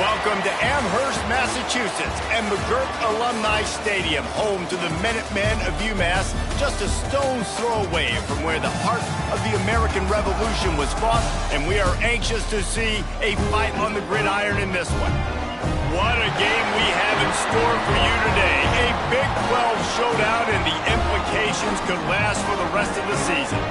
Welcome to Amherst, Massachusetts, and McGurk Alumni Stadium, home to the Minutemen of UMass, just a stone's throw away from where the heart of the American Revolution was fought, and we are anxious to see a fight on the gridiron in this one. What a game we have in store for you today. A Big 12 showdown, and the implications could last for the rest of the season.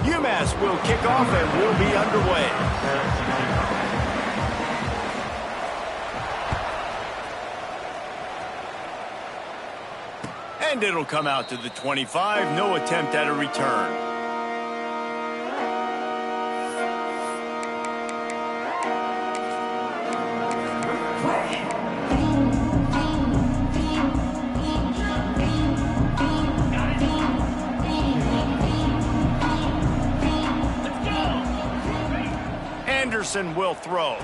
UMass will kick off and will be underway. And it'll come out to the 25. No attempt at a return. Anderson will throw.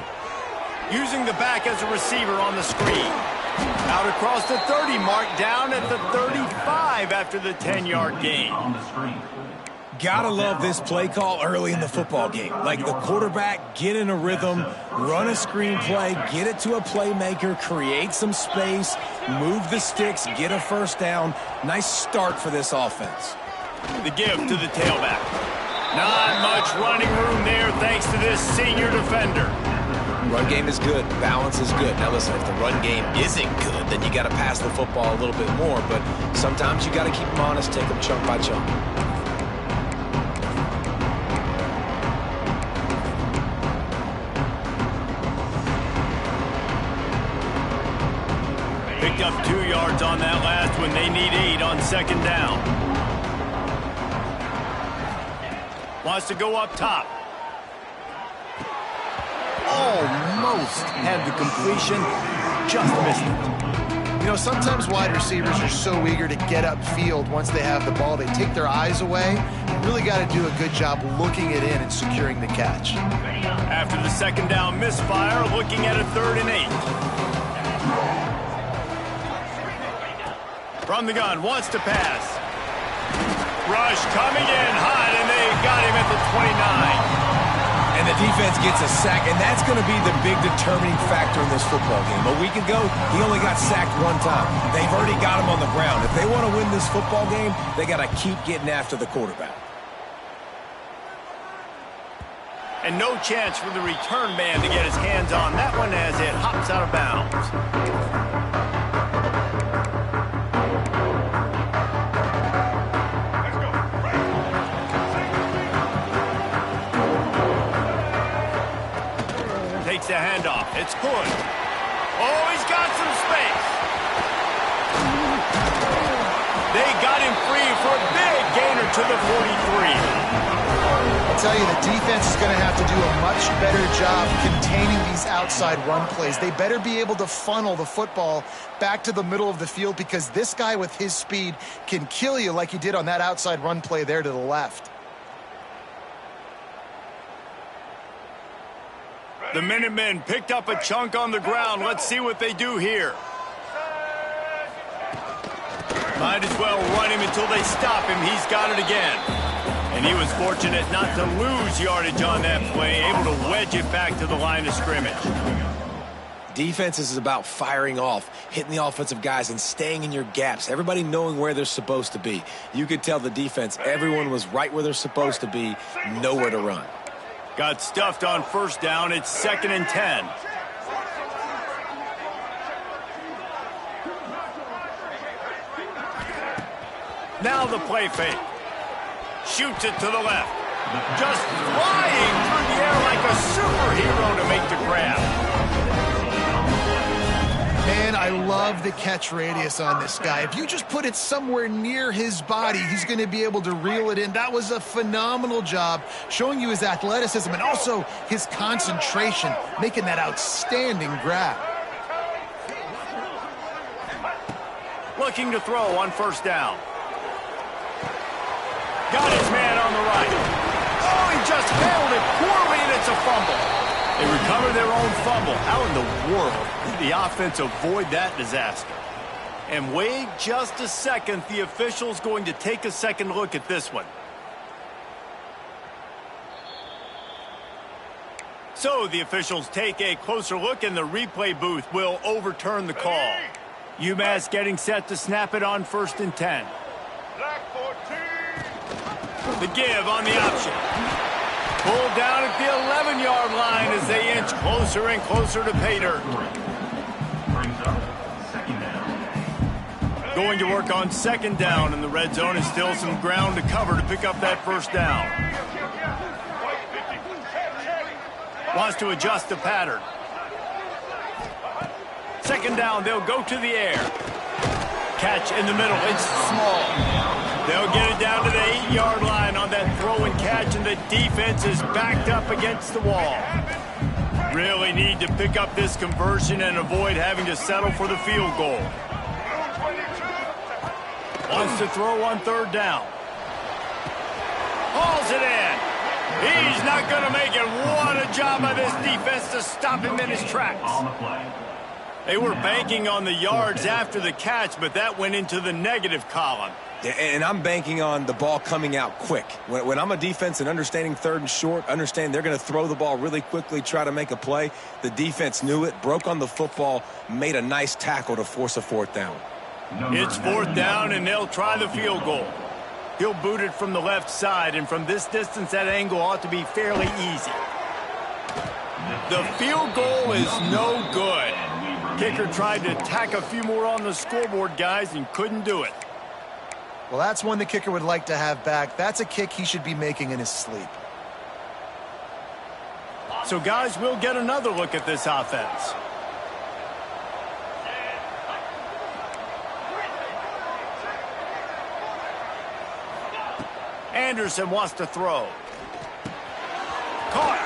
Using the back as a receiver on the screen. Out across the 30 mark, down at the 35 after the 10-yard gain. Gotta love this play call early in the football game. Like the quarterback, get in a rhythm, run a screen play, get it to a playmaker, create some space, move the sticks, get a first down. Nice start for this offense. The give to the tailback. Not much running room there thanks to this senior defender. Run game is good. Balance is good. Now listen, if the run game isn't good, then you got to pass the football a little bit more. But sometimes you got to keep them honest, take them chunk by chunk. Picked up 2 yards on that last one. They need 8 on second down. Wants to go up top. Almost had the completion. Just missed it. You know, sometimes wide receivers are so eager to get upfield once they have the ball. They take their eyes away. You really got to do a good job looking it in and securing the catch. After the second down misfire, looking at a 3rd and 8. From the gun, wants to pass. Rush coming in hot, and they got him at the 29. And the defense gets a sack, and that's going to be the big determining factor in this football game. A week ago, he only got sacked 1 time. They've already got him on the ground. If they want to win this football game, they got to keep getting after the quarterback. And no chance for the return man to get his hands on that one as it hops out of bounds. Takes the handoff. It's Hood. Oh, he's got some space. They got him free for a big gainer to the 43. I'll tell you, the defense is going to have to do a much better job containing these outside run plays. They better be able to funnel the football back to the middle of the field because this guy with his speed can kill you like he did on that outside run play there to the left. The Minutemen picked up a chunk on the ground. Let's see what they do here. Might as well run him until they stop him. He's got it again. And he was fortunate not to lose yardage on that play, able to wedge it back to the line of scrimmage. Defense is about firing off, hitting the offensive guys, and staying in your gaps. Everybody knowing where they're supposed to be. You could tell the defense, everyone was right where they're supposed to be, nowhere to run. Got stuffed on first down. It's 2nd and 10. Now the play fake. Shoots it to the left. Just flying through the air like a superhero to make the grab. Man, I love the catch radius on this guy. If you just put it somewhere near his body, he's going to be able to reel it in. That was a phenomenal job, showing you his athleticism and also his concentration, making that outstanding grab. Looking to throw on first down. Got his man on the run. line. Oh, he just handled it poorly, and it's a fumble. They recover their own fumble. How in the world did the offense avoid that disaster? And wait just a second. The official's going to take a second look at this one. So the officials take a closer look, and the replay booth will overturn the call. UMass getting set to snap it on 1st and 10. The give on the option. Pulled down at the 11-yard line as they inch closer and closer to pay dirt. Going to work on 2nd down, and the red zone is still some ground to cover to pick up that 1st down. Wants to adjust the pattern. 2nd down, they'll go to the air. Catch in the middle, it's small. They'll get it down to the 8-yard line on that throw and catch, and the defense is backed up against the wall. Really need to pick up this conversion and avoid having to settle for the field goal. Wants to throw on 3rd down. Hauls it in. He's not going to make it. What a job by this defense to stop him in his tracks. They were banking on the yards after the catch, but that went into the negative column. Yeah, and I'm banking on the ball coming out quick. When I'm a defense and understanding 3rd and short, understand they're going to throw the ball really quickly, try to make a play. The defense knew it, broke on the football, made a nice tackle to force a 4th down. It's 4th down, and they'll try the field goal. He'll boot it from the left side, and from this distance, that angle ought to be fairly easy. The field goal is no good. Kicker tried to tack a few more on the scoreboard, guys, and couldn't do it. Well, that's one the kicker would like to have back. That's a kick he should be making in his sleep. So, guys, we'll get another look at this offense. Anderson wants to throw. Caught.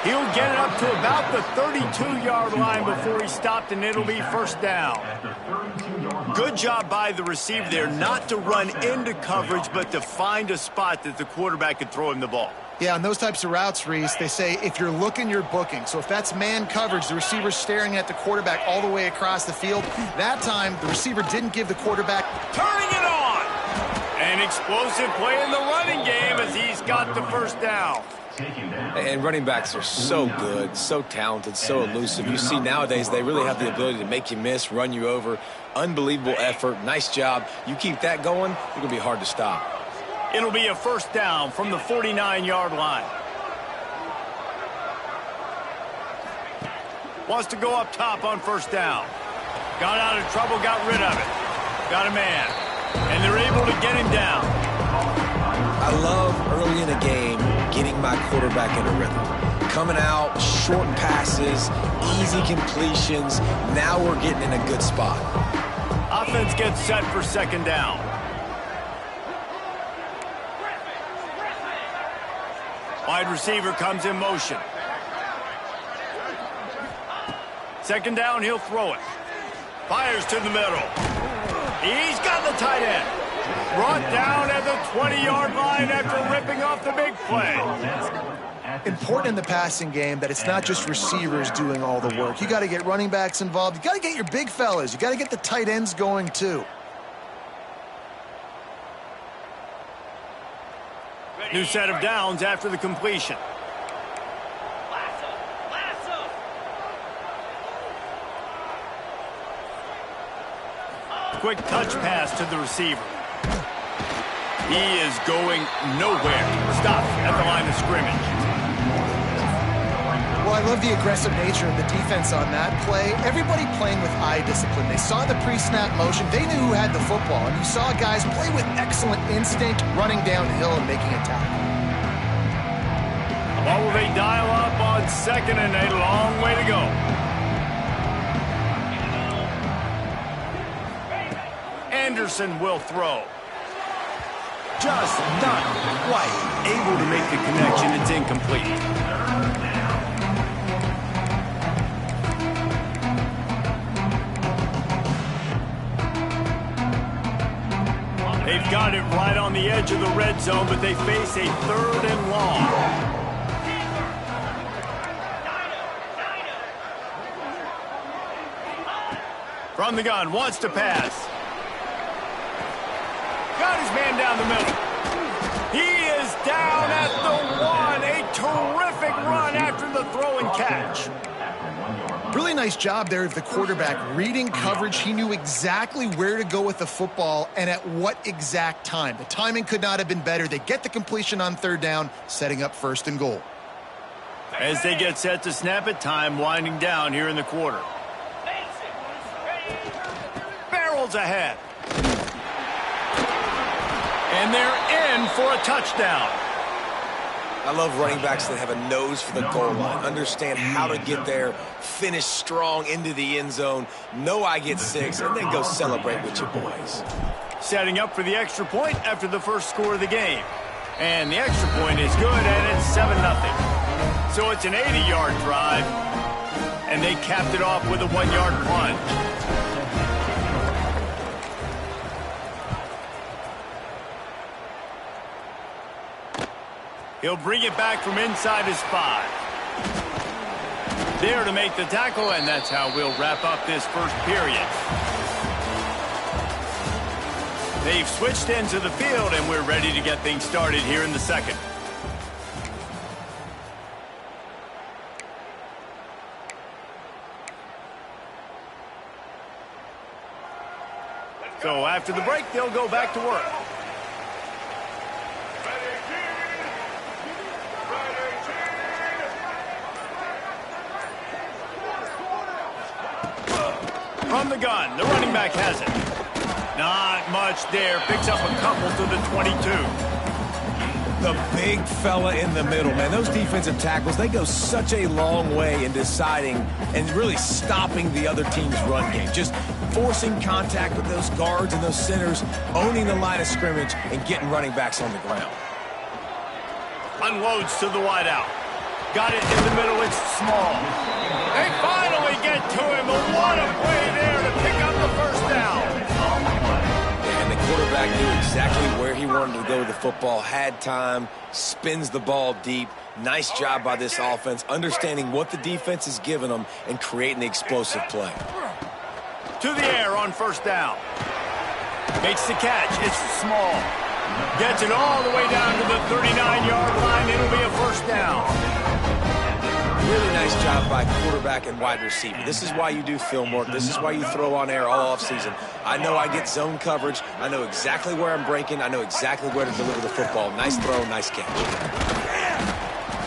He'll get it up to about the 32-yard line before he stopped, and it'll be 1st down. Good job by the receiver there, not to run into coverage, but to find a spot that the quarterback could throw him the ball. Yeah, on those types of routes, Reese, they say if you're looking, you're booking. So if that's man coverage, the receiver's staring at the quarterback all the way across the field. That time, the receiver didn't give the quarterback. Turning it on! An explosive play in the running game as he's got the 1st down. And running backs are so good, so talented, so elusive. You see nowadays they really have the ability to make you miss, run you over. Unbelievable effort. Nice job. You keep that going, it's going to be hard to stop. It'll be a 1st down from the 49-yard line. Wants to go up top on 1st down. Got out of trouble, got rid of it. Got a man. And they're able to get him down. I love early in a game getting my quarterback in a rhythm. Coming out, short passes, easy completions. Now we're getting in a good spot. Offense gets set for 2nd down. Wide receiver comes in motion. 2nd down, he'll throw it. Fires to the middle. He's got the tight end. Brought down at the 20-yard line after ripping off the big play. Important in the passing game that it's not just receivers doing all the work. You got to get running backs involved. You got to get your big fellas. You got to get the tight ends going too. New set of downs after the completion. Quick touch pass to the receiver. He is going nowhere. Stopped at the line of scrimmage. Well, I love the aggressive nature of the defense on that play. Everybody playing with eye discipline. They saw the pre-snap motion. They knew who had the football. And you saw guys play with excellent instinct, running downhill and making a tackle. What will they dial up on 2nd and a long way to go? Anderson will throw. Just not quite able to make the connection. It's incomplete. They got it right on the edge of the red zone, but they face a 3rd and long. From the gun, wants to pass. Got his man down the middle. He is down at the 1. A terrific run after the throw and catch. Really nice job there of the quarterback. Reading coverage, he knew exactly where to go with the football and at what exact time. The timing could not have been better. They get the completion on 3rd down, setting up 1st and goal. As they get set to snap it, time winding down here in the quarter. Barrels ahead. And they're in for a touchdown. I love running backs that have a nose for the goal line, understand how to get there, finish strong into the end zone, know I get 6, and then go celebrate with your boys. Setting up for the extra point after the first score of the game. And the extra point is good, and it's 7-0. So it's an 80-yard drive, and they capped it off with a 1-yard plunge. He'll bring it back from inside his 5. There to make the tackle, and that's how we'll wrap up this first period. They've switched into the field, and we're ready to get things started here in the second. So after the break, they'll go back to work. From the gun, the running back has it. Not much there. Picks up a couple to the 22. The big fella in the middle, man. Those defensive tackles, they go such a long way in deciding and really stopping the other team's run game. Just forcing contact with those guards and those centers, owning the line of scrimmage, and getting running backs on the ground. Unloads to the wideout. Got it in the middle. It's small. They finally get to him. What a play there to pick up the first down. And the quarterback knew exactly where he wanted to go with the football, had time, spins the ball deep. Nice job by this offense, understanding what the defense is giving them and creating the explosive play. To the air on 1st down. Makes the catch. It's small. Gets it all the way down to the 39-yard line. It'll be a 1st down. Really nice job by quarterback and wide receiver. This is why you do film work. This is why you throw on air all offseason. I know I get zone coverage. I know exactly where I'm breaking. I know exactly where to deliver the football. Nice throw, nice catch.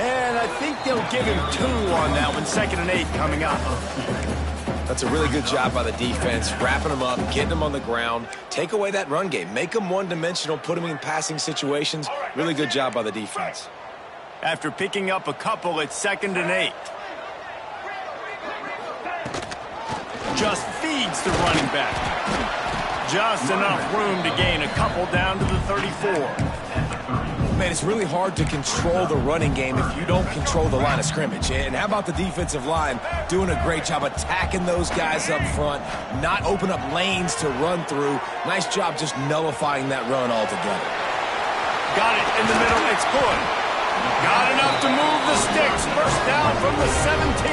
And I think they'll give him 2 on that one. 2nd and 8 coming up. That's a really good job by the defense, wrapping them up, getting them on the ground. Take away that run game. Make them one-dimensional, put them in passing situations. Really good job by the defense. After picking up a couple, it's 2nd and 8. Just feeds the running back. Just enough room to gain a couple down to the 34. Man, it's really hard to control the running game if you don't control the line of scrimmage. And how about the defensive line doing a great job attacking those guys up front, not open up lanes to run through. Nice job just nullifying that run altogether. Got it in the middle. It's good. Got enough to move the sticks. 1st down from the 17.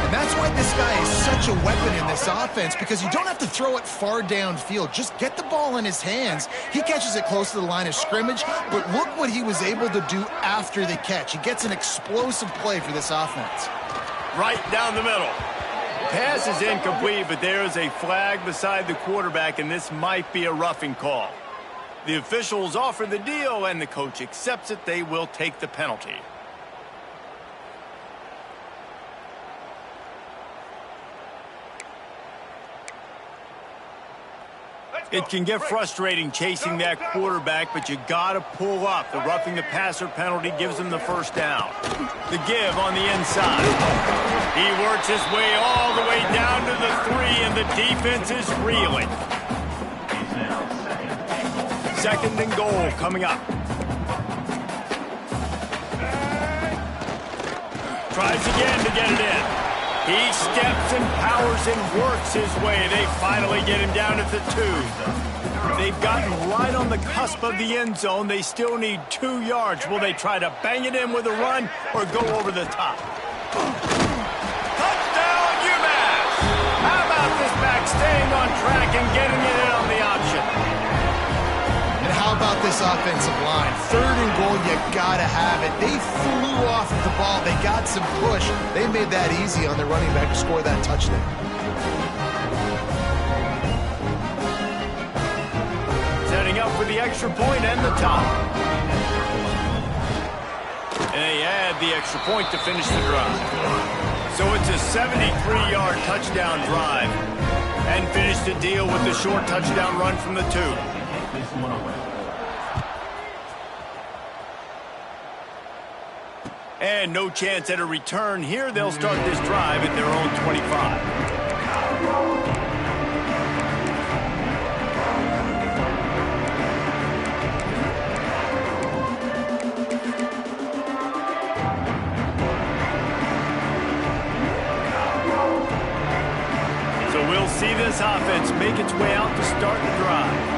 And that's why this guy is such a weapon in this offense, because you don't have to throw it far downfield. Just get the ball in his hands. He catches it close to the line of scrimmage, but look what he was able to do after the catch. He gets an explosive play for this offense. Right down the middle. Pass is incomplete, but there is a flag beside the quarterback, and this might be a roughing call. The officials offer the deal, and the coach accepts it. They will take the penalty. It can get frustrating chasing that quarterback, but you got to pull up. The roughing the passer penalty gives him the 1st down. The give on the inside. He works his way all the way down to the 3, and the defense is reeling. 2nd and goal coming up. Tries again to get it in. He steps and powers and works his way. They finally get him down at the 2. They've gotten right on the cusp of the end zone. They still need 2 yards. Will they try to bang it in with a run or go over the top? Touchdown, UMass! How about this back staying on track and getting it in on the option? And how about this offensive line? 3rd and goal, you gotta have it. They flew off of the ball. They got some push. They made that easy on their running back to score that touchdown. Setting up for the extra point and the top. And they add the extra point to finish the drive. So it's a 73-yard touchdown drive. And finish the deal with the short touchdown run from the 2. And no chance at a return here. They'll start this drive at their own 25. So we'll see this offense make its way out to start the drive.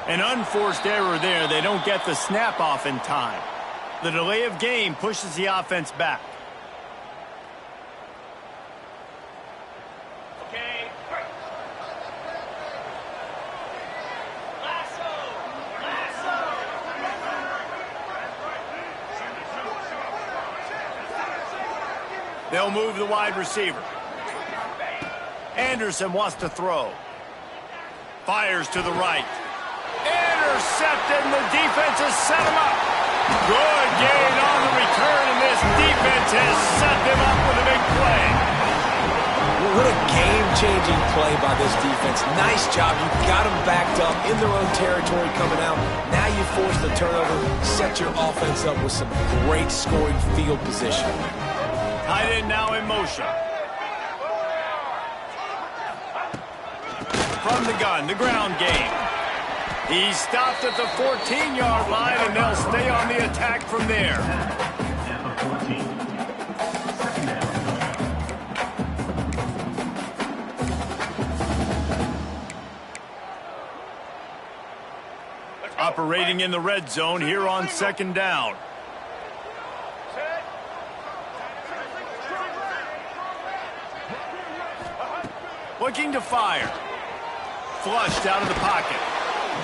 An unforced error there. They don't get the snap off in time. The delay of game pushes the offense back. Okay. They'll move the wide receiver. Anderson wants to throw. Fires to the right. Intercepted, and the defense has set him up. Good gain on the return, and this defense has set them up with a big play. What a game-changing play by this defense. Nice job. You got them backed up in their own territory coming out. Now you force the turnover, set your offense up with some great scoring field position. Tight end now in motion. From the gun, the ground game. He stopped at the 14-yard line, and they'll stay on the attack from there. Operating in the red zone here on 2nd down. Looking to fire. Flushed out of the pocket.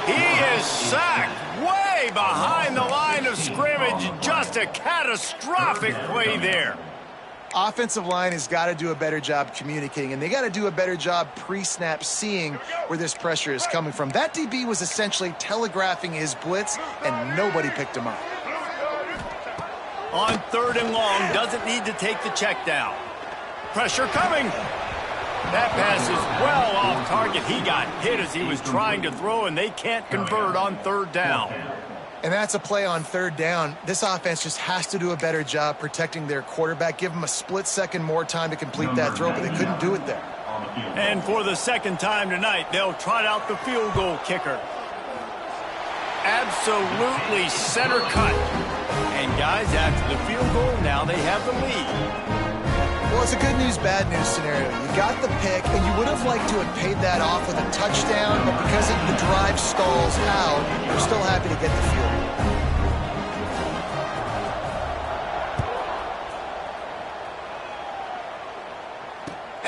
He is sacked way behind the line of scrimmage. Just a catastrophic play there. Offensive line has got to do a better job communicating, and they got to do a better job pre-snap seeing where this pressure is coming from. That DB was essentially telegraphing his blitz, and nobody picked him up. On 3rd and long, doesn't need to take the check down. Pressure coming. That pass is well off target. He got hit as he was trying to throw, and they can't convert on 3rd down. And that's a play on 3rd down. This offense just has to do a better job protecting their quarterback. Give him a split second more time to complete that throw, but they couldn't do it there. And for the 2nd time tonight, they'll trot out the field goal kicker. Absolutely center cut. And guys, after the field goal, now they have the lead. Well, it's a good news, bad news scenario. You got the pick, and you would have liked to have paid that off with a touchdown, but because the drive stalls out, you're still happy to get the field.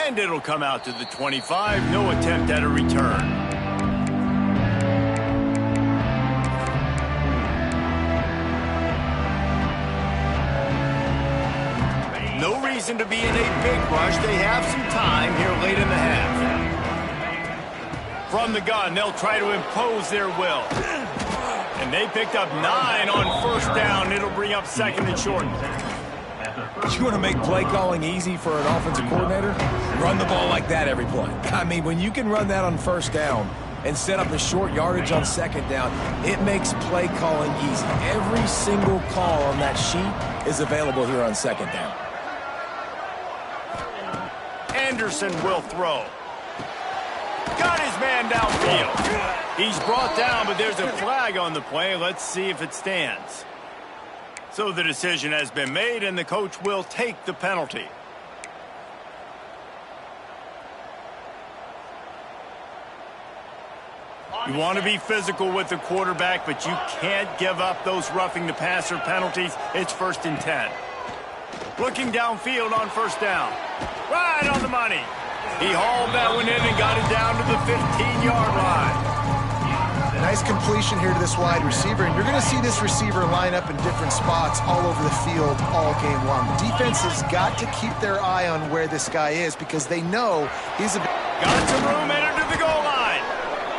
And it'll come out to the 25. No attempt at a return. No reason to be in a big rush. They have some time here late in the half. From the gun, they'll try to impose their will. And they picked up 9 on 1st down. It'll bring up 2nd and short. You want to make play calling easy for an offensive coordinator? Run the ball like that every play. I mean, when you can run that on 1st down and set up a short yardage on 2nd down, it makes play calling easy. Every single call on that sheet is available here on 2nd down. Anderson will throw. Got his man downfield. He's brought down, but there's a flag on the play. Let's see if it stands. So the decision has been made, and the coach will take the penalty. You want to be physical with the quarterback, but you can't give up those roughing the passer penalties. It's 1st and 10. Looking downfield on 1st down. Right on the money. He hauled that one in and got it down to the 15-yard line. Nice completion here to this wide receiver, and you're going to see this receiver line up in different spots all over the field all game long. Defense has got to keep their eye on where this guy is because they know he's a... Got some room, entered to the goal line.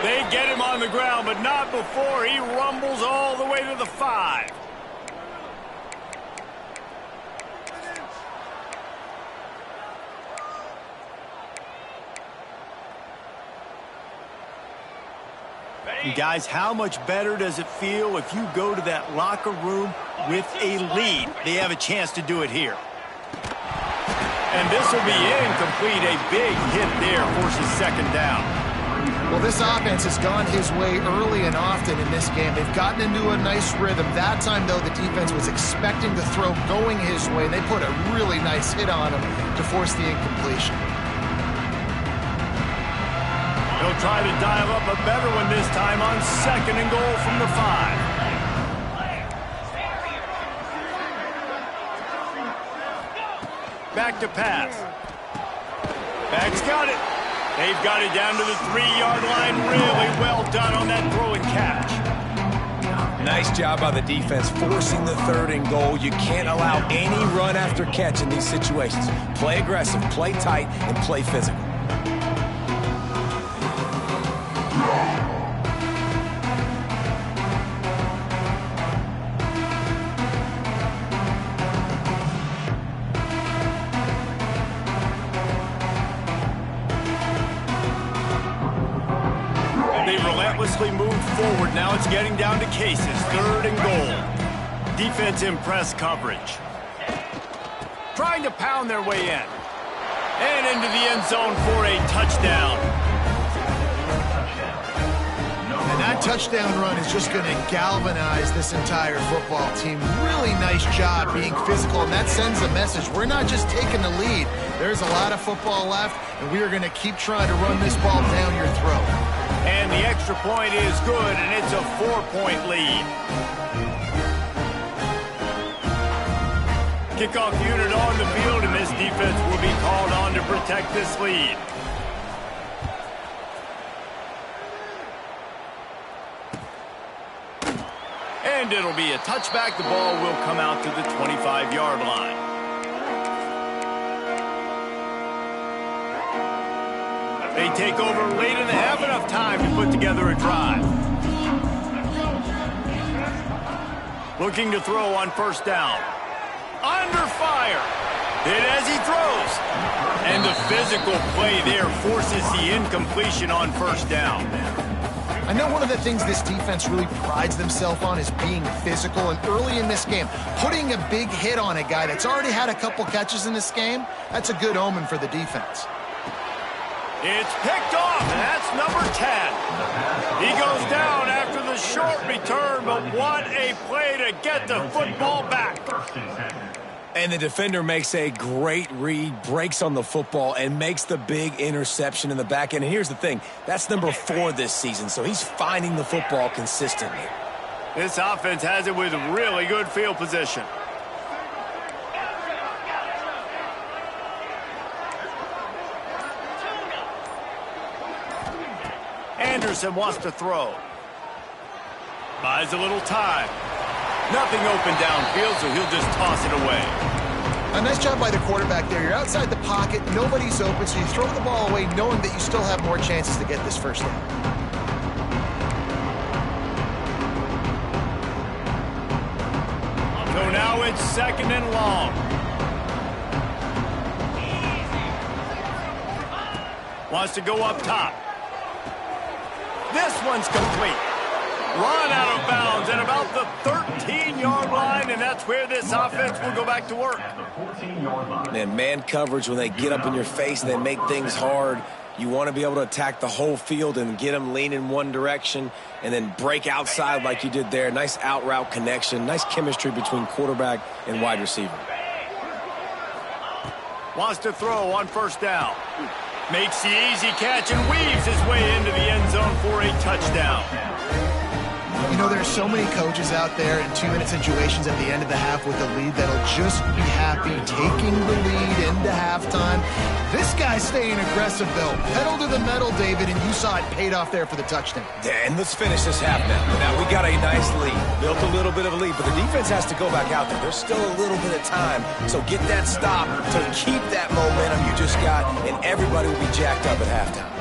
They get him on the ground, but not before he rumbles all the way to the 5. Guys, how much better does it feel if you go to that locker room with a lead? They have a chance to do it here. And this will be incomplete. A big hit there forces 2nd down. Well, this offense has gone his way early and often in this game. They've gotten into a nice rhythm. That time, though, the defense was expecting the throw going his way. They put a really nice hit on him to force the incompletion. They'll try to dial up a better one this time on 2nd and goal from the 5. Back to pass. Back's got it. They've got it down to the 3-yard line. Really well done on that throw and catch. Nice job by the defense forcing the 3rd and goal. You can't allow any run after catch in these situations. Play aggressive, play tight, and play physical. Moved forward. Now it's getting down to cases. 3rd and goal. Defense in press coverage. Trying to pound their way in. And into the end zone for a touchdown. And that touchdown run is just going to galvanize this entire football team. Really nice job being physical, and that sends a message. We're not just taking the lead. There's a lot of football left, and we are going to keep trying to run this ball down your throat. And the extra point is good, and it's a 4-point lead. Kickoff unit on the field, and this defense will be called on to protect this lead. And it'll be a touchback. The ball will come out to the 25-yard line. They take over late in the half, enough time to put together a drive. Looking to throw on 1st down. Under fire. Hit as he throws. And the physical play there forces the incompletion on 1st down. I know one of the things this defense really prides themselves on is being physical, and early in this game, putting a big hit on a guy that's already had a couple catches in this game, that's a good omen for the defense. It's picked off, and that's number 10. He goes down after the short return, but what a play to get the football back. And the defender makes a great read, breaks on the football, and makes the big interception in the back end. And here's the thing, that's number 4 this season, so he's finding the football consistently. This offense has it with really good field position. Anderson wants to throw. Buys a little time. Nothing open downfield, so he'll just toss it away. A nice job by the quarterback there. You're outside the pocket, nobody's open, so you throw the ball away knowing that you still have more chances to get this 1st down. So now it's 2nd and long. Wants to go up top. This one's complete. Run out of bounds at about the 13-yard line, and that's where this offense will go back to work. And man coverage, when they get up in your face and they make things hard, You want to be able to attack the whole field and get them leaning one direction and then break outside like you did there. Nice out route connection, nice chemistry between quarterback and wide receiver. Wants to throw on first down. Makes the easy catch and weaves his way into the end zone for a touchdown. You know, there's so many coaches out there in 2-minute situations at the end of the half with a lead that'll just be happy taking the lead into halftime. This guy's staying aggressive, though. Pedal to the metal, David, and you saw it paid off there for the touchdown. And let's finish this half now. Now, we got a nice lead. Built a little bit of a lead, but the defense has to go back out there. There's still a little bit of time, so get that stop to keep that momentum you just got, and everybody will be jacked up at halftime.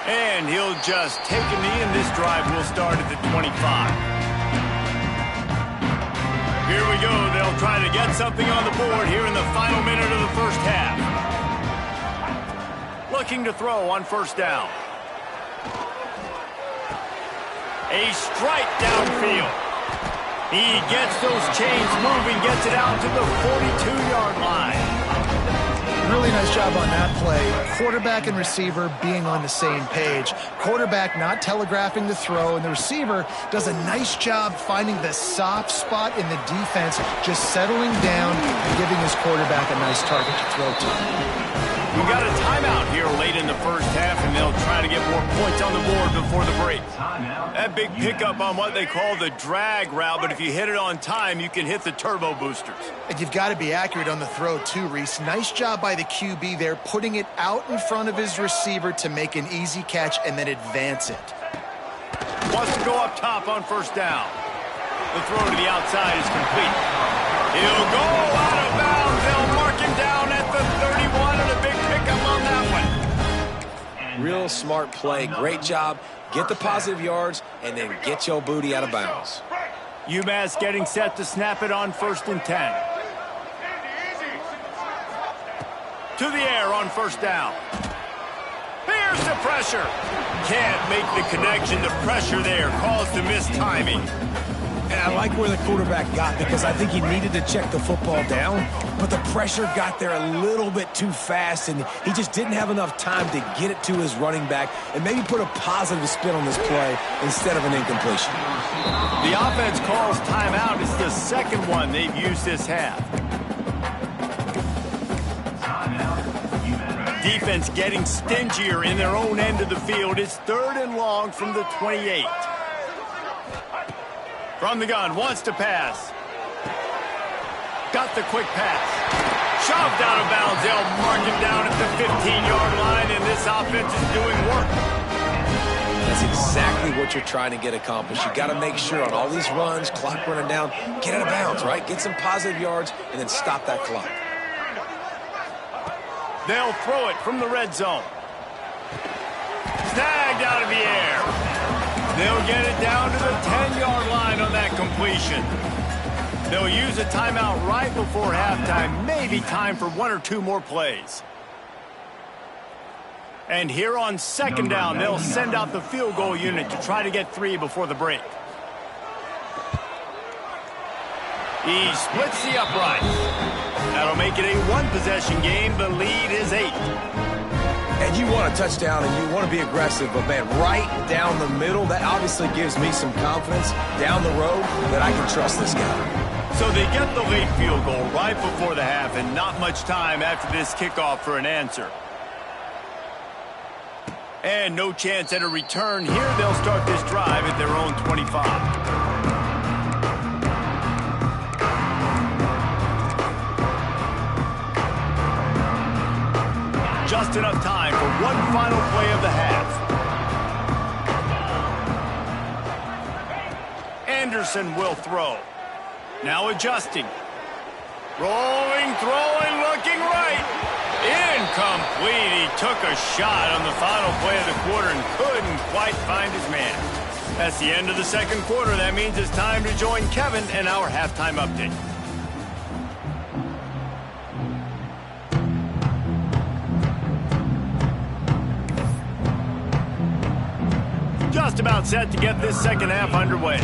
And he'll just take a knee, and this drive will start at the 25. Here we go. They'll try to get something on the board here in the final minute of the first half. Looking to throw on first down. A strike downfield. He gets those chains moving, gets it out to the 42-yard line. Really nice job on that play. Quarterback and receiver being on the same page. Quarterback not telegraphing the throw, and the receiver does a nice job finding the soft spot in the defense, just settling down and giving his quarterback a nice target to throw to. We've got a timeout here late in the first half, and they'll try to get more points on the board before the break. That big pickup on what they call the drag route, but if you hit it on time, you can hit the turbo boosters. And you've got to be accurate on the throw too, Reese. Nice job by the QB there, putting it out in front of his receiver to make an easy catch and then advance it. Wants to go up top on first down. The throw to the outside is complete. He'll go out of bounds. They'll mark him down at the 31, and a big pickup on that one. Real smart play. Great job. Get the positive yards, and then get your booty out of bounds. UMass getting set to snap it on 1st and 10. To the air on first down. Here's the pressure. Can't make the connection. The pressure there caused the mistiming. And I like where the quarterback got, because I think he needed to check the football down, but the pressure got there a little bit too fast, and he just didn't have enough time to get it to his running back and maybe put a positive spin on this play instead of an incompletion. The offense calls timeout. It's the second one they've used this half. Defense getting stingier in their own end of the field. It's 3rd and long from the 28. From the gun, wants to pass. Got the quick pass. Shoved out of bounds. They'll mark him down at the 15-yard line, and this offense is doing work. That's exactly what you're trying to get accomplished. You got to make sure on all these runs, clock running down, get out of bounds, right? Get some positive yards, and then stop that clock. They'll throw it from the red zone. Snagged out of the air. They'll get it down to the 10-yard line on that completion. They'll use a timeout right before halftime. Maybe time for 1 or 2 more plays. And here on second down, they'll send out the field goal unit to try to get 3 before the break. He splits the upright. That'll make it a 1-possession game. The lead is 8. And you want a touchdown, and you want to be aggressive, but, man, right down the middle, that obviously gives me some confidence down the road that I can trust this guy. So they get the late field goal right before the half, and not much time after this kickoff for an answer. And no chance at a return here. They'll start this drive at their own 25. Just enough time for one final play of the half. Anderson will throw. Now adjusting. Rolling, throwing, looking right. Incomplete. He took a shot on the final play of the quarter and couldn't quite find his man. That's the end of the second quarter. That means it's time to join Kevin in our halftime update. Just about set to get this second half underway.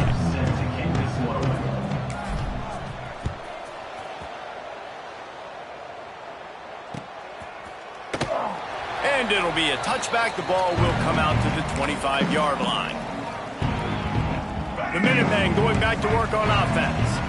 And it'll be a touchback. The ball will come out to the 25-yard line. The Minutemen going back to work on offense.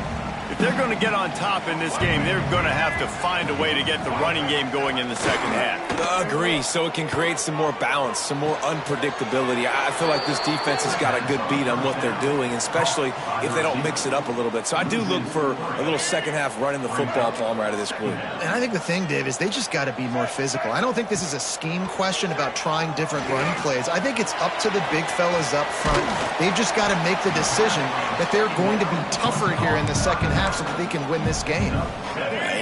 If they're going to get on top in this game, they're going to have to find a way to get the running game going in the second half. Agree, so it can create some more balance, some more unpredictability. I feel like this defense has got a good beat on what they're doing, especially if they don't mix it up a little bit. So I do look for a little second half running the football Palmer out of this group. And I think the thing, Dave, is they just got to be more physical. I don't think this is a scheme question about trying different run plays. I think it's up to the big fellas up front. They've just got to make the decision that they're going to be tougher here in the second half so that they can win this game.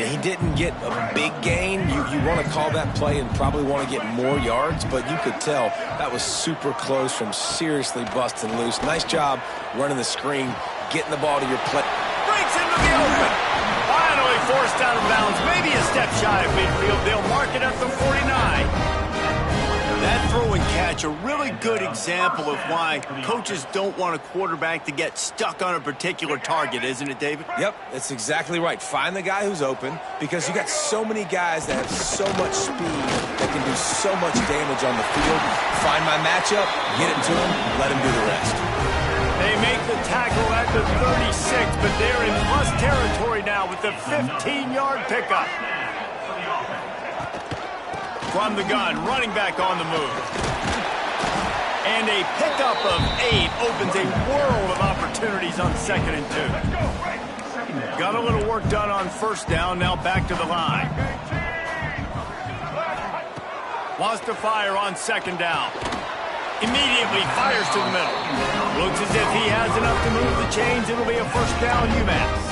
He didn't get a big gain. You want to call that play and probably want to get more yards, but you could tell that was super close from seriously busting loose. Nice job running the screen, getting the ball to your play. Breaks into the open. Finally forced out of bounds. Maybe a step shy of midfield. They'll mark it at the 49. That throw and catch, a really good example of why coaches don't want a quarterback to get stuck on a particular target, isn't it, David? Yep, that's exactly right. Find the guy who's open, because you got so many guys that have so much speed that can do so much damage on the field. Find my matchup, get it to him, let him do the rest. They make the tackle at the 36, but they're in plus territory now with the 15-yard pickup. From the gun, running back on the move. And a pickup of 8 opens a world of opportunities on 2nd and 2. Got a little work done on first down, now back to the line. Wants to fire on 2nd down. Immediately fires to the middle. Looks as if he has enough to move the chains. It'll be a first down, UMass.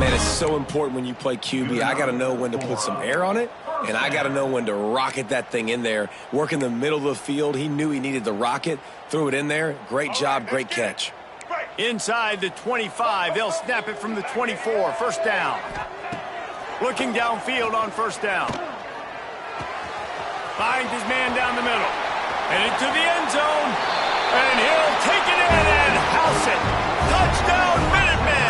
Man, it's so important when you play QB. I got to know when to put some air on it, and I got to know when to rocket that thing in there. Work in the middle of the field. He knew he needed the rocket. Threw it in there. Great job, great catch. Inside the 25. They'll snap it from the 24. First down. Looking downfield on first down. Finds his man down the middle. And into the end zone. And he'll take it in and house it. Touchdown, Minutemen!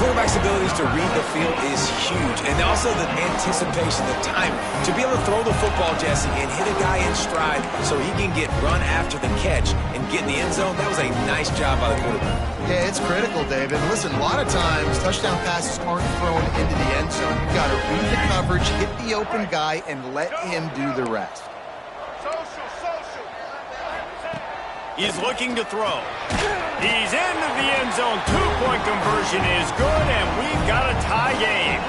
Quarterback's abilities to read the field is huge, and also the anticipation, the time. To be able to throw the football, Jesse, and hit a guy in stride so he can get run after the catch and get in the end zone, that was a nice job by the quarterback. Yeah, it's critical, David. Listen, a lot of times touchdown passes aren't thrown into the end zone. You've got to read the coverage, hit the open guy, and let him do the rest. He's looking to throw. He's into the end zone. 2-point conversion is good, and we've got a tie game.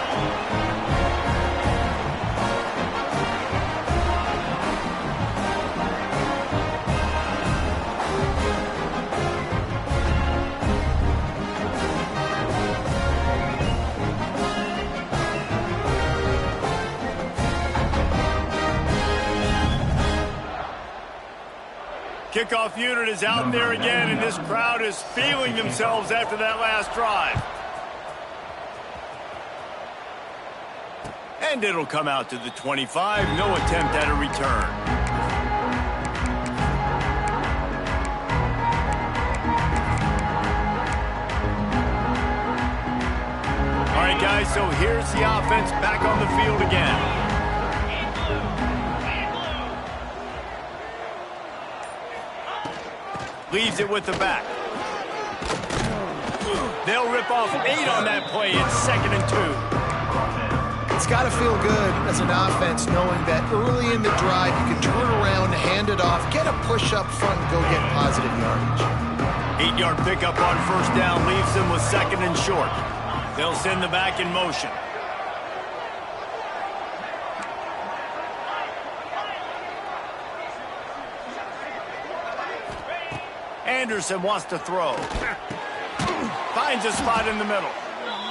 Kickoff unit is out there again, and this crowd is feeling themselves after that last drive. And it'll come out to the 25. No attempt at a return. All right, guys, so here's the offense back on the field again. Leaves it with the back. They'll rip off 8 on that play. It's 2nd and 2. It's got to feel good as an offense knowing that early in the drive you can turn around, hand it off, get a push up front, and go get positive yardage. 8-yard pickup on first down leaves them with 2nd and short. They'll send the back in motion. Anderson wants to throw. Finds a spot in the middle.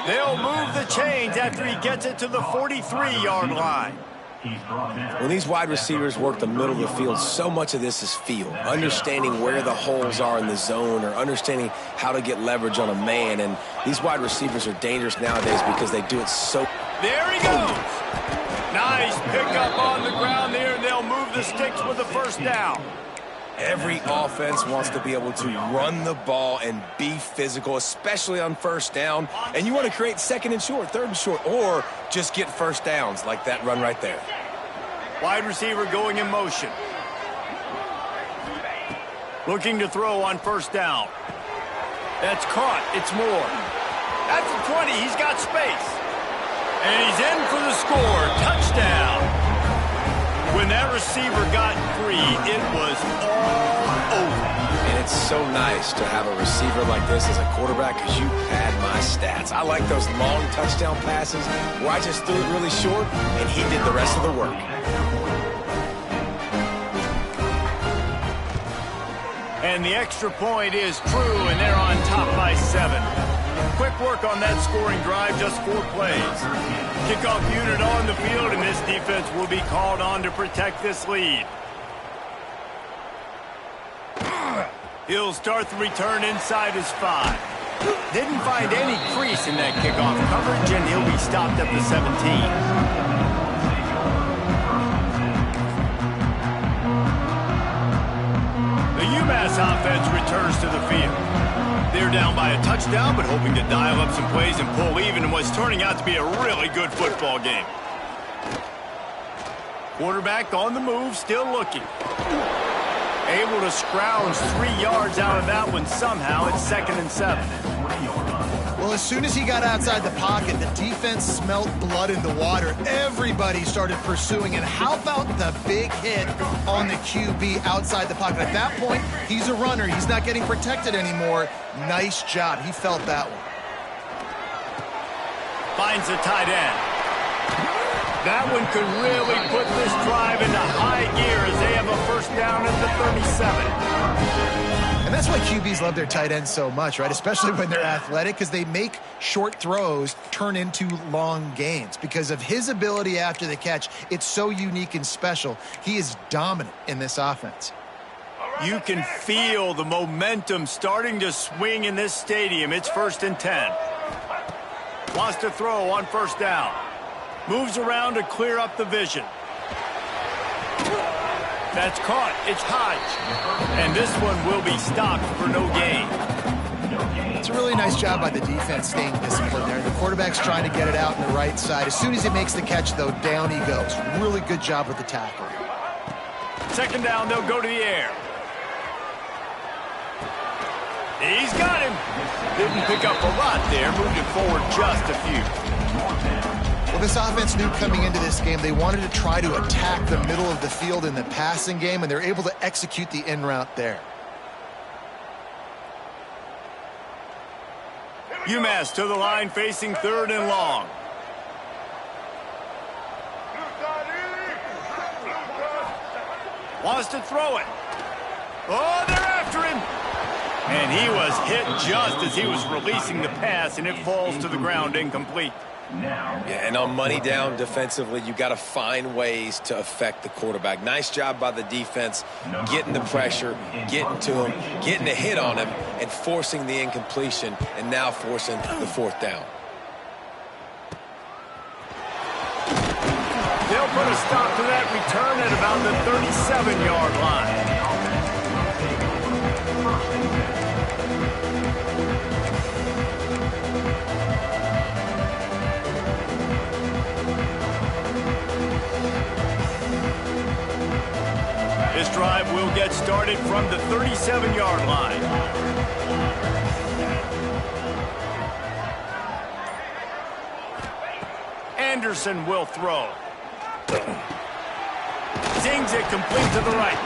They'll move the chains after he gets it to the 43-yard line. When these wide receivers work the middle of the field, so much of this is feel. Understanding where the holes are in the zone, or understanding how to get leverage on a man. And these wide receivers are dangerous nowadays because they do it so... There he goes. Nice pickup on the ground there. They'll move the sticks with the first down. Every offense wants to be able to run the ball and be physical, especially on first down. And you want to create 2nd and short, 3rd and short, or just get first downs like that run right there. Wide receiver going in motion. Looking to throw on first down. That's caught. It's Moore. At the 20, he's got space. And he's in for the score. Touchdown. When that receiver got free, it was all over. And it's so nice to have a receiver like this as a quarterback because you pad my stats. I like those long touchdown passes where I just threw it really short and he did the rest of the work. And the extra point is true, and they're on top by 7. Quick work on that scoring drive, just 4 plays. Kickoff unit on the field, and this defense will be called on to protect this lead. He'll start the return inside his 5. Didn't find any crease in that kickoff coverage, and he'll be stopped at the 17. The UMass offense returns to the field. They're down by a touchdown, but hoping to dial up some plays and pull even in what's turning out to be a really good football game. Quarterback on the move, still looking. Able to scrounge 3 yards out of that one somehow. It's 2nd and 7. Well, as soon as he got outside the pocket, the defense smelled blood in the water. Everybody started pursuing it. How about the big hit on the QB outside the pocket? At that point, he's a runner. He's not getting protected anymore. Nice job. He felt that one. Finds a tight end. That one could really put this drive into high gear as they have a first down at the 37. And that's why QBs love their tight ends so much, right? Especially when they're athletic, because they make short throws turn into long gains. Because of his ability after the catch, it's so unique and special. He is dominant in this offense. You can feel the momentum starting to swing in this stadium. It's 1st and 10. Wants to throw on first down. Moves around to clear up the vision. That's caught. It's Hodge. And this one will be stopped for no gain. It's a really nice job by the defense staying disciplined there. The quarterback's trying to get it out on the right side. As soon as he makes the catch, though, down he goes. Really good job with the tackle. 2nd down, they'll go to the air. He's got him. Didn't pick up a lot there. Moved it forward just a few. Well, this offense knew coming into this game they wanted to try to attack the middle of the field in the passing game, and they're able to execute the in route there. UMass to the line facing 3rd and long. Wants to throw it. Oh, they're after him. And he was hit just as he was releasing the pass, and it falls to the ground incomplete. Yeah, and on money down defensively, you got to find ways to affect the quarterback. Nice job by the defense, getting the pressure, getting to him, getting a hit on him, and forcing the incompletion, and now forcing the 4th down. They'll put a stop to that return at about the 37-yard line. This drive will get started from the 37-yard line. Anderson will throw. Zings it complete to the right.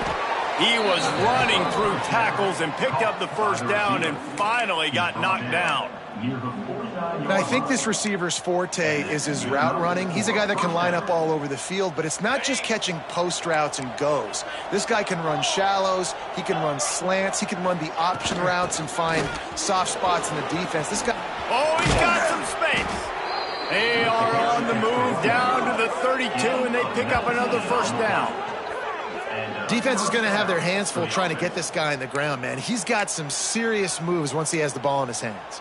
He was running through tackles and picked up the first down and finally got knocked down. And I think this receiver's forte is his route running. He's a guy that can line up all over the field, but it's not just catching post routes and goes. This guy can run shallows, he can run slants, he can run the option routes and find soft spots in the defense. This guy... Oh, he's got some space. They are on the move down to the 32, and they pick up another first down. Defense is going to have their hands full trying to get this guy in the ground, man. He's got some serious moves once he has the ball in his hands.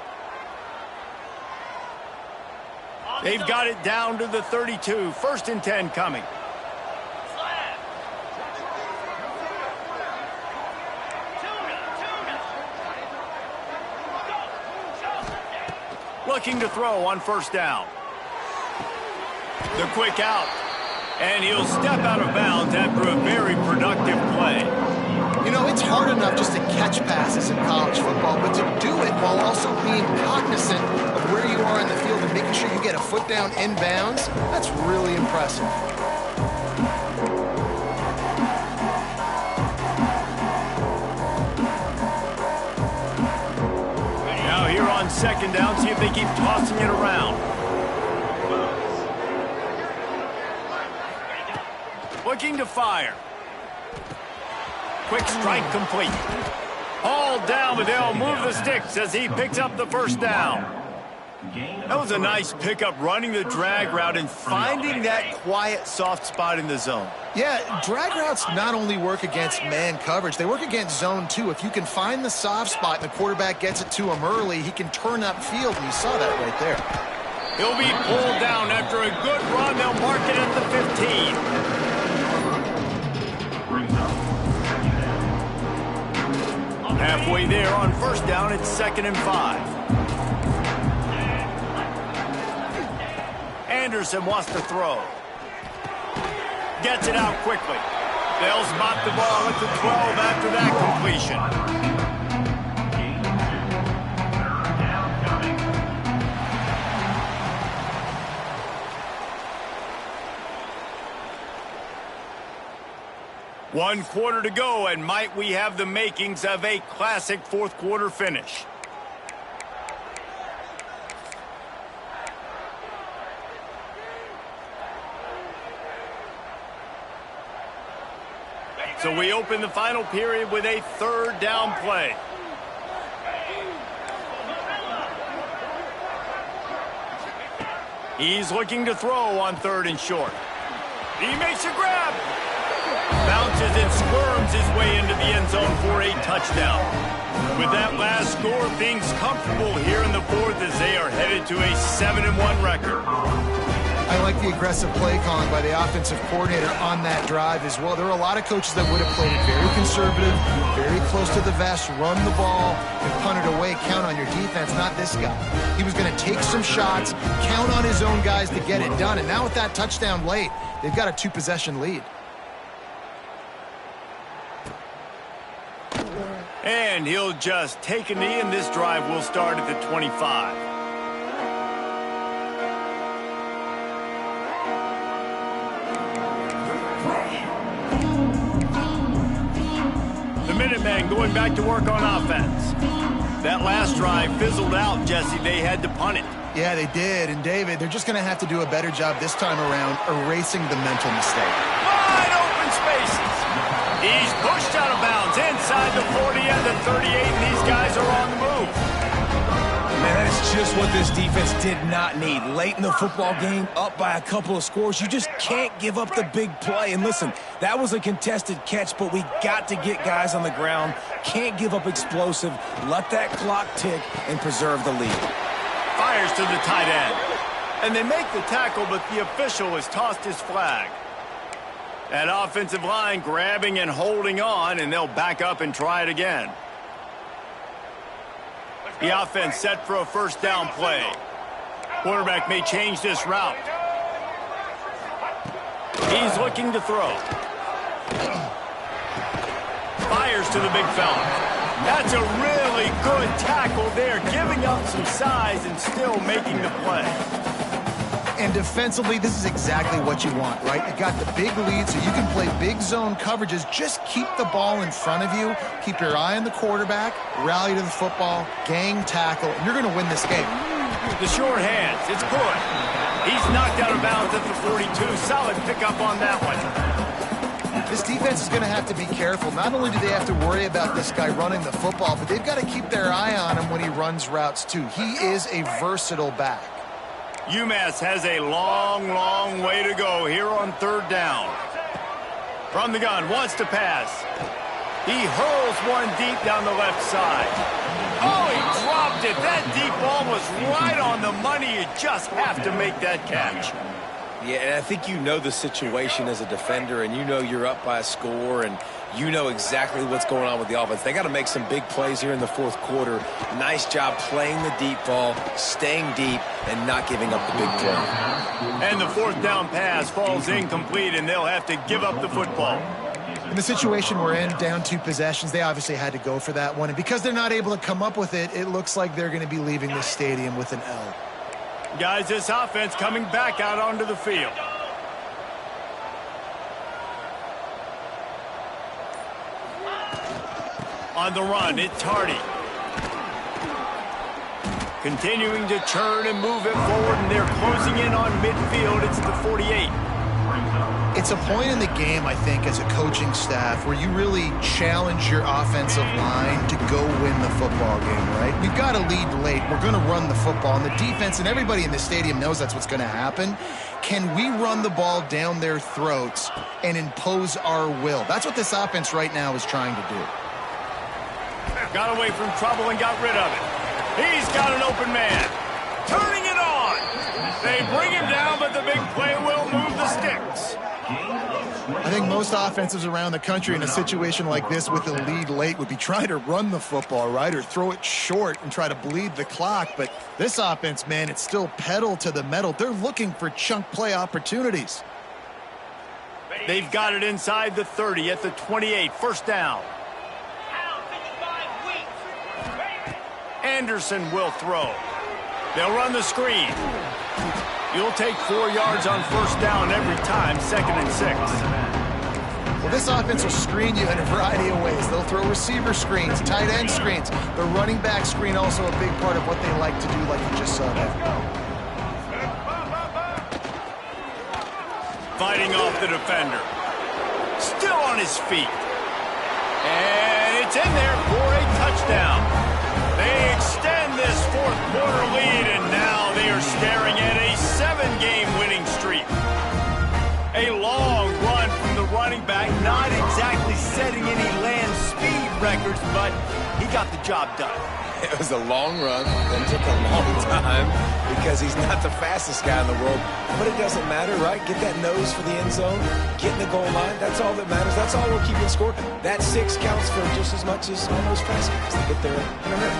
They've got it down to the 32. 1st and 10 coming. Looking to throw on first down. The quick out. And he'll step out of bounds after a very productive play. You know, it's hard enough just to catch passes in college football, but to do it while also being cognizant of where you are in the field and making sure you get a foot down in bounds, that's really impressive. Now here on second down, see if they keep tossing it around. Looking to fire. Quick strike complete. Hauled down, but they'll move the sticks as he picks up the first down. That was a nice pickup, running the drag route and finding that quiet, soft spot in the zone. Yeah, drag routes not only work against man coverage, they work against zone too. If you can find the soft spot and the quarterback gets it to him early, he can turn upfield, and you saw that right there. He'll be pulled down after a good run. They'll mark it at the 15. Halfway there on first down, it's 2nd and 5. Anderson wants to throw. Gets it out quickly. They'll spot the ball at the 12 after that completion. One quarter to go, and might we have the makings of a classic fourth quarter finish. So we open the final period with a third down play. He's looking to throw on 3rd and short. He makes a grab. Bounces and squirms his way into the end zone for a touchdown. With that last score, things comfortable here in the fourth as they are headed to a 7-1 record. I like the aggressive play calling by the offensive coordinator on that drive as well. There are a lot of coaches that would have played it very conservative, very close to the vest, run the ball, and punt it away, count on your defense, not this guy. He was going to take some shots, count on his own guys to get it done, and now with that touchdown late, they've got a 2-possession lead. And he'll just take a knee, and this drive will start at the 25. The Minutemen going back to work on offense. That last drive fizzled out, Jesse. They had to punt it. Yeah, they did. And, David, they're just going to have to do a better job this time around erasing the mental mistake. Wide open spaces. He's pushed out of bounds inside the 40 and the 38, and these guys are on the move. Man, that is just what this defense did not need. Late in the football game, up by a couple of scores, you just can't give up the big play. And listen, that was a contested catch, but we got to get guys on the ground. Can't give up explosive. Let that clock tick and preserve the lead. Fires to the tight end. And they make the tackle, but the official has tossed his flag. That offensive line grabbing and holding on, and they'll back up and try it again. The offense set for a first down play. Quarterback may change this route. He's looking to throw. Fires to the big fella. That's a really good tackle there, giving up some size and still making the play. And defensively, this is exactly what you want, right? You got the big lead, so you can play big zone coverages. Just keep the ball in front of you. Keep your eye on the quarterback. Rally to the football. Gang tackle. And you're going to win this game. The short hands. It's good. He's knocked out of bounds at the 42. Solid pickup on that one. This defense is going to have to be careful. Not only do they have to worry about this guy running the football, but they've got to keep their eye on him when he runs routes, too. He is a versatile back. UMass has a long, long way to go here on third down. From the gun, wants to pass. He hurls one deep down the left side. Oh, he dropped it. That deep ball was right on the money. You just have to make that catch. Yeah, and I think you know the situation as a defender, and you know you're up by a score, and you know exactly what's going on with the offense. They got to make some big plays here in the fourth quarter. Nice job playing the deep ball, staying deep, and not giving up the big play. And the fourth down pass falls incomplete, and they'll have to give up the football. In the situation we're in, down 2 possessions, they obviously had to go for that one. And because they're not able to come up with it, it looks like they're going to be leaving this stadium with an L. Guys, this offense coming back out onto the field. On the run, it's Hardy. Continuing to churn and move it forward, and they're closing in on midfield. It's the 48. It's a point in the game, I think, as a coaching staff where you really challenge your offensive line to go win the football game, right? We've got to lead late. We're going to run the football. And the defense and everybody in the stadium knows that's what's going to happen. Can we run the ball down their throats and impose our will? That's what this offense right now is trying to do. Got away from trouble and got rid of it. He's got an open man. Turning it on. They bring him down, but the big play will move the sticks. I think most offenses around the country in a situation like this with a lead late would be trying to run the football, right, or throw it short and try to bleed the clock. But this offense, man, it's still pedal to the metal. They're looking for chunk play opportunities. They've got it inside the 30 at the 28. First down. Anderson will throw. They'll run the screen. You'll take 4 yards on first down every time, 2nd and 6. Well, this offense will screen you in a variety of ways. They'll throw receiver screens, tight end screens. The running back screen also a big part of what they like to do, like you just saw there. Fighting off the defender. Still on his feet. And it's in there for a touchdown. They extend this fourth quarter lead, and now they are staring at a 7-game winning streak. A long run from the running back, not exactly setting any land speed records, but he got the job done. It was a long run that took a long time because he's not the fastest guy in the world. But it doesn't matter, right? Get that nose for the end zone, get in the goal line. That's all that matters. That's all we're keeping score. That 6 counts for just as much as all those fast guys to get there in a hurry.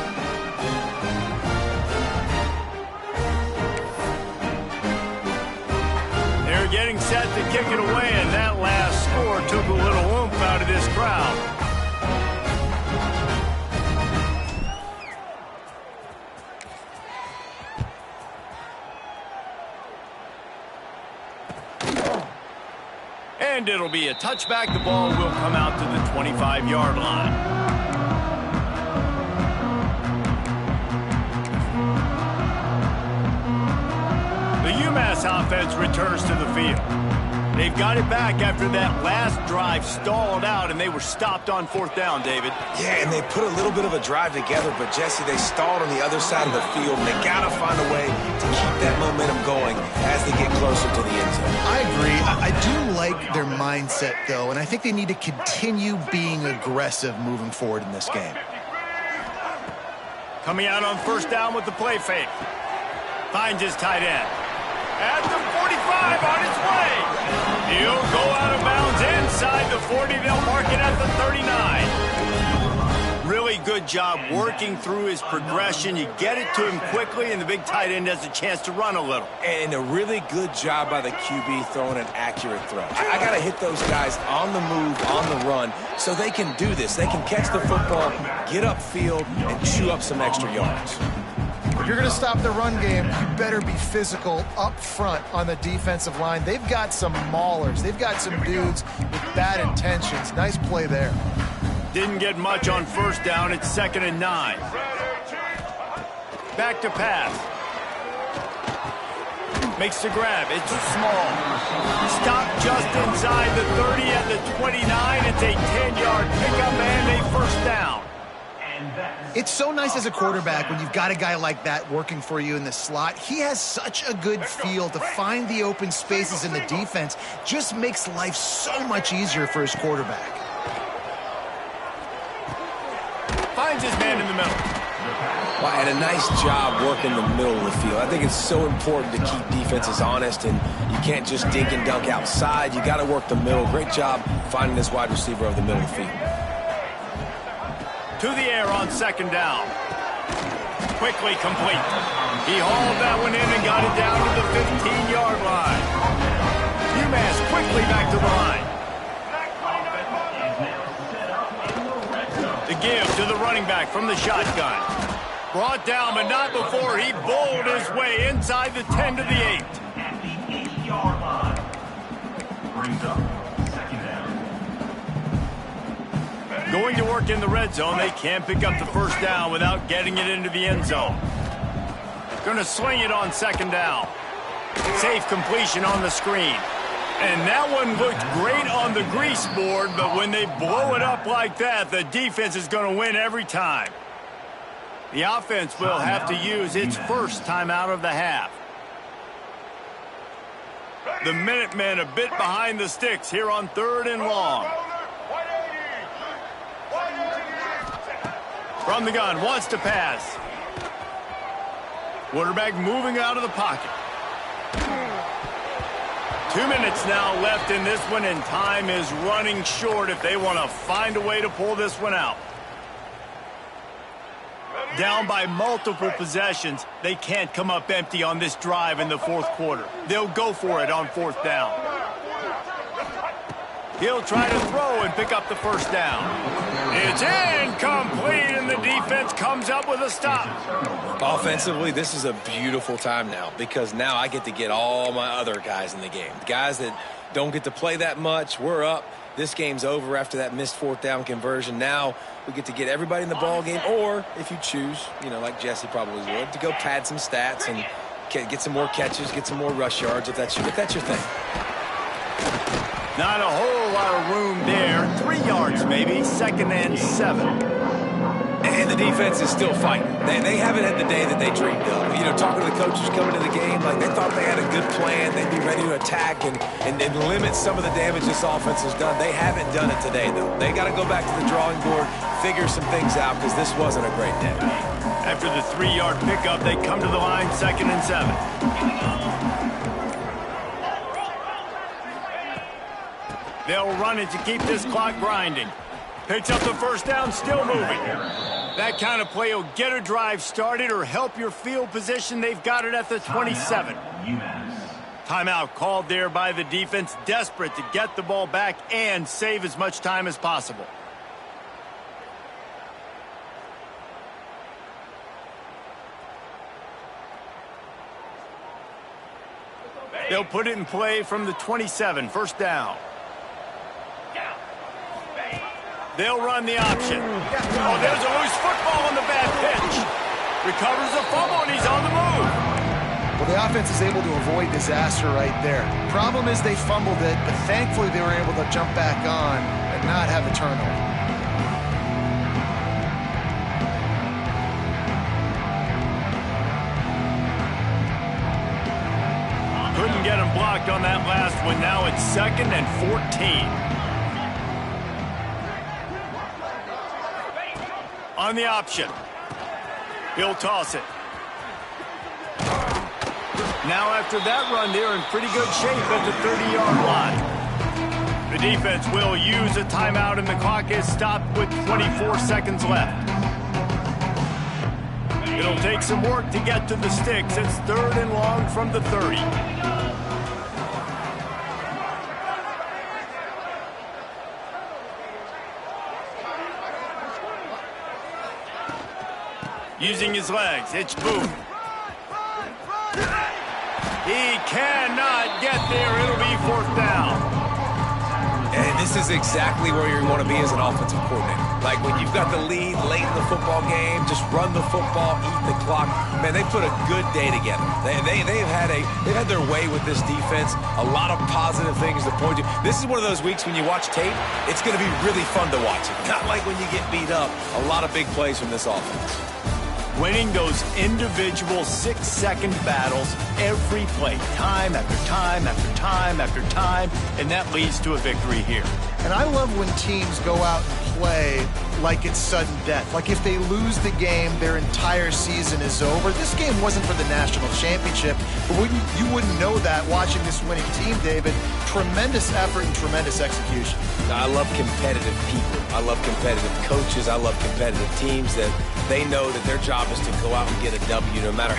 They're getting set to kick it away, and that last score took a little oomph out of this crowd. And it'll be a touchback. The ball will come out to the 25-yard line. The UMass offense returns to the field. They've got it back after that last drive stalled out, and they were stopped on fourth down, David. Yeah, and they put a little bit of a drive together, but, Jesse, they stalled on the other side of the field, and they got to find a way to keep that momentum going as they get closer to the end zone. I agree. I do like their mindset, though, and I think they need to continue being aggressive moving forward in this game. Coming out on first down with the play fake. Finds his tight end. At the 45 on his way. He'll go out of bounds inside the 40. They'll mark it at the 39. Really good job working through his progression. You get it to him quickly, and the big tight end has a chance to run a little. And a really good job by the QB throwing an accurate throw. I got to hit those guys on the move, on the run, so they can do this. They can catch the football, get upfield, and chew up some extra yards. If you're going to stop the run game, you better be physical up front on the defensive line. They've got some maulers. They've got some dudes with bad intentions. Nice play there. Didn't get much on first down. It's 2nd and 9. Back to pass. Makes the grab. It's small. Stop just inside the 30 at the 29. It's a 10-yard pickup and a first down. It's so nice as a quarterback when you've got a guy like that working for you in the slot. He has such a good feel to find the open spaces in the defense. Just makes life so much easier for his quarterback. Finds his man in the middle. Well, and a nice job working the middle of the field. I think it's so important to keep defenses honest, and you can't just dink and dunk outside. You got to work the middle. Great job finding this wide receiver over the middle of the field. To the air on second down. Quickly complete. He hauled that one in and got it down to the 15-yard line. UMass quickly back to the line. The give to the running back from the shotgun. Brought down, but not before he bowled his way inside the 10 to the 8. At the 8-yard line. Brings up second down. Going to work in the red zone, they can't pick up the first down without getting it into the end zone. Going to sling it on second down. Safe completion on the screen. And that one looked great on the grease board, but when they blow it up like that, the defense is going to win every time. The offense will have to use its first timeout of the half. The Minutemen a bit behind the sticks here on 3rd and long. From the gun, wants to pass. Quarterback moving out of the pocket. 2 minutes now left in this one, and time is running short if they want to find a way to pull this one out. Down by multiple possessions, they can't come up empty on this drive in the fourth quarter. They'll go for it on 4th down. He'll try to throw and pick up the first down. It's incomplete, and the defense comes up with a stop. Offensively, this is a beautiful time now because now I get to get all my other guys in the game. The guys that don't get to play that much, we're up. This game's over after that missed 4th down conversion. Now we get to get everybody in the ball game, or if you choose, like Jesse probably would, to go pad some stats and get some more catches, get some more rush yards if that's your thing. Not a whole lot of room there. 3 yards maybe, 2nd and 7. And the defense is still fighting. They haven't had the day that they dreamed of. Talking to the coaches coming to the game, like they thought they had a good plan. They'd be ready to attack and limit some of the damage this offense has done. They haven't done it today, though. They got to go back to the drawing board, figure some things out, because this wasn't a great day. After the 3-yard pickup, they come to the line, 2nd and 7. They'll run it to keep this clock grinding. Picks up the first down, still moving. That kind of play will get a drive started or help your field position. They've got it at the 27. Timeout called there by the defense, desperate to get the ball back and save as much time as possible. They'll put it in play from the 27, first down. They'll run the option. Oh, there's a loose football on the bad pitch. Recovers the fumble, and he's on the move. Well, the offense is able to avoid disaster right there. Problem is they fumbled it, but thankfully they were able to jump back on and not have a turnover. Couldn't get him blocked on that last one. Now it's 2nd and 14. On the option. He'll toss it. Now after that run, they're in pretty good shape at the 30-yard line. The defense will use a timeout, and the clock is stopped with 24 seconds left. It'll take some work to get to the sticks. It's 3rd and long from the 30. Using his legs, it's Boone. He cannot get there. It'll be 4th down. And this is exactly where you want to be as an offensive coordinator. Like when you've got the lead late in the football game, just run the football, eat the clock. Man, they put a good day together. They've had their way with this defense. A lot of positive things to point to. This is one of those weeks when you watch tape, it's going to be really fun to watch it. Not like when you get beat up. A lot of big plays from this offense. Winning those individual 6-second battles every play, time after time after time after time, and that leads to a victory here. And I love when teams go out and play like it's sudden death. Like if they lose the game, their entire season is over. This game wasn't for the national championship, but you wouldn't know that watching this winning team, David. Tremendous effort and tremendous execution. I love competitive people. I love competitive coaches. I love competitive teams that they know that their job is to go out and get a W no matter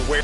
where.